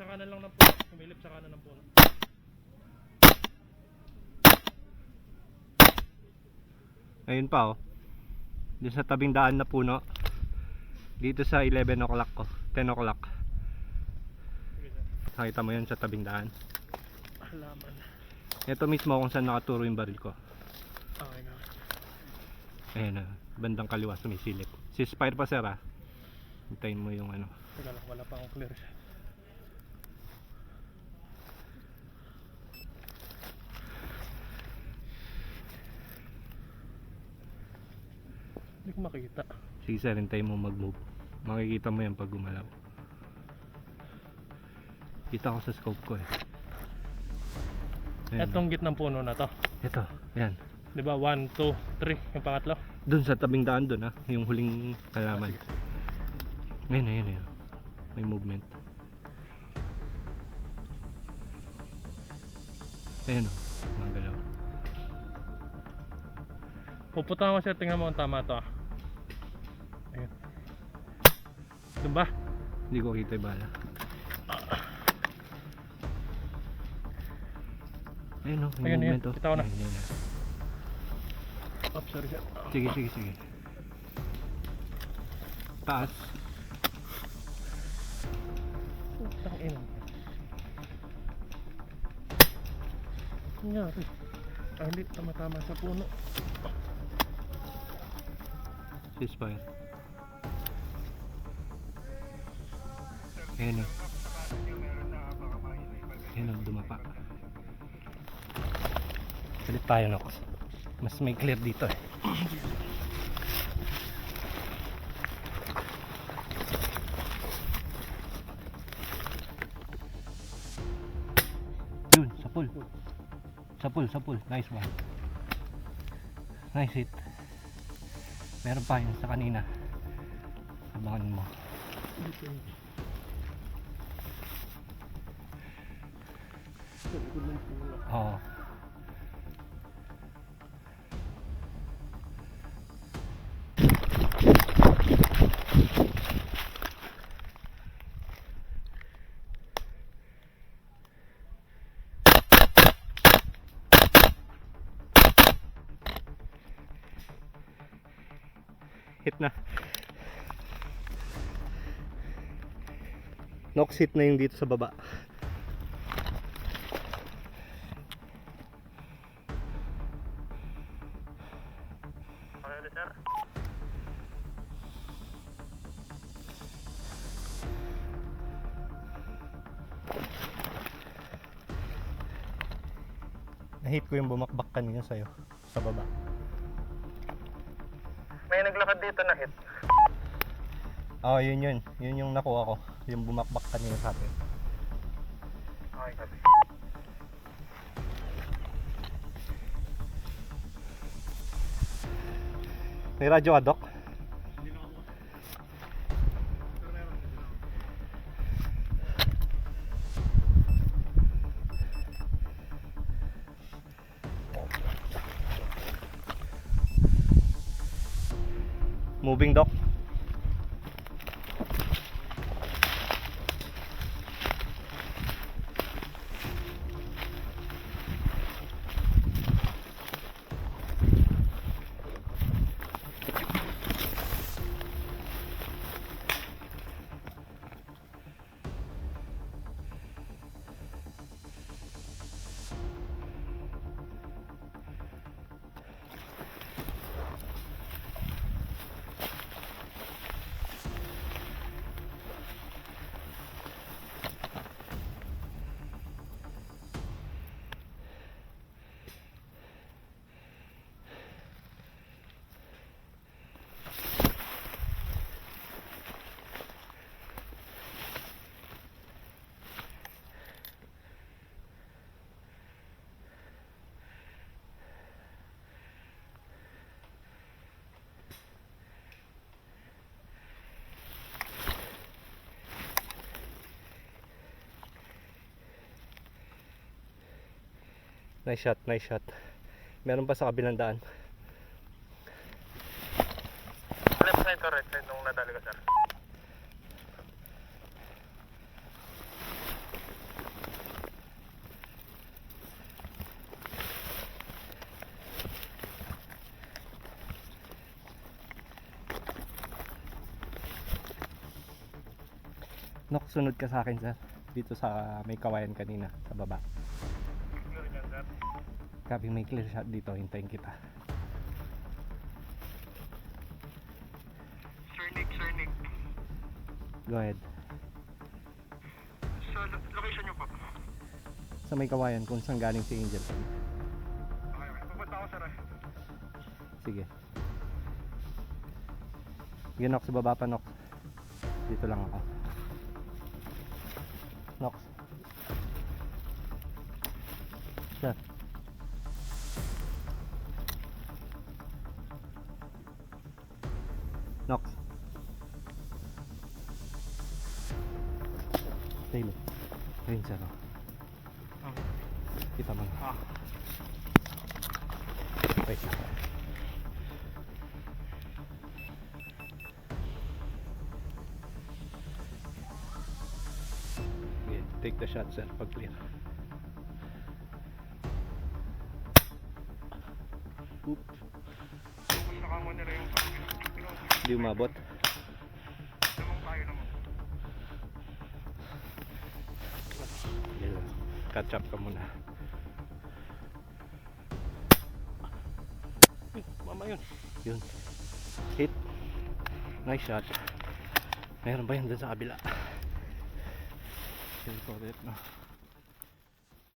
kanan lang ng puno. Sumilip sa kanan ng puno. Ayun pa oh. Doon sa tabing daan na puno. Dito sa 11 o'clock ko. 10 o'clock. Sige sir. Nakita mo yun sa tabing daan. Halaman. Ito mismo kung saan nakaturo yung baril ko. Okay na. Ayan na. Bandang kaliwa sumisilip. Ceasefire pa sir ah. Hintayin mo yung ano. Teka lang, wala pa akong clear. Hindi ko makita. Sige sir, hintayin mo mag-move. Makikita mo yan pag gumalaw. Kita ko sa scope ko eh. Ayan. Etong gitnang puno na to. Ito, yan. Di ba? 1, 2, 3. Yung pangatlo. Doon sa tabing daan doon ah. Yung huling halaman. Ayun, ayun, ayun. May movement. Ayun o, mga galaw. Pupunta ko siya, tingnan mo kung tama to ah. Ayun. Doon ba? Hindi ko kita yung bala. Ayun o, may Ayun, movement ayun. o. Kita ko na. Ayun, ayun. Oh, sorry sir. Sige, sige, sige. Taas. Putang ina. Nangyari. Ah, hindi. Tama-tama sa puno. Ceasefire. Ayun o. Ayun o, dumapa. Salit tayo Nox. Mas may clear dito eh. Yun, sa pool. Sa pool, sa pool. Nice one. Nice hit. Meron pa yun sa kanina. Abangan mo. Oo. Hit na. Nox hit na yung dito sa baba. Okay ulit sir. Na-hit ko yung bumakbak kanina sa'yo sa baba. May naglakad dito na hit. Oo, yun yun. Yun yung nakuha ko. Yung bumakbak kanina sa atin. Okay, copy. May radyo ka, Doc? Hindi na ako. Pero meron. Moving, Doc. Nice shot, nice shot. Meron pa sa kabilang daan. Left side or right side nung nadali ka sir? Nok, sunod ka sa akin, sir. Dito sa may kawayan kanina, sa baba. Copy, may clear shot dito. Hintayin kita. Sir Nick. Go ahead. Sa location nyo po. Sa may kawayan kung saan galing si Angel. Okay. Pupunta ako, sir. Sige. Sige, Nox. Sa baba pa, Nox. Dito lang ako. Nox. Sir. Nox. Taylor. Ayun, sir. Oh. Kita mo na. Wait lang. Okay, take the shot, sir, pag clear. Oop. Pupunta ka mo nila yung Hindi umabot. Namang tayo naman. Yan. Catch up ka muna. Mama yun. Yun. Hit. Nice shot. Meron ba yun dun sa kabila? Chill ko ulit, no?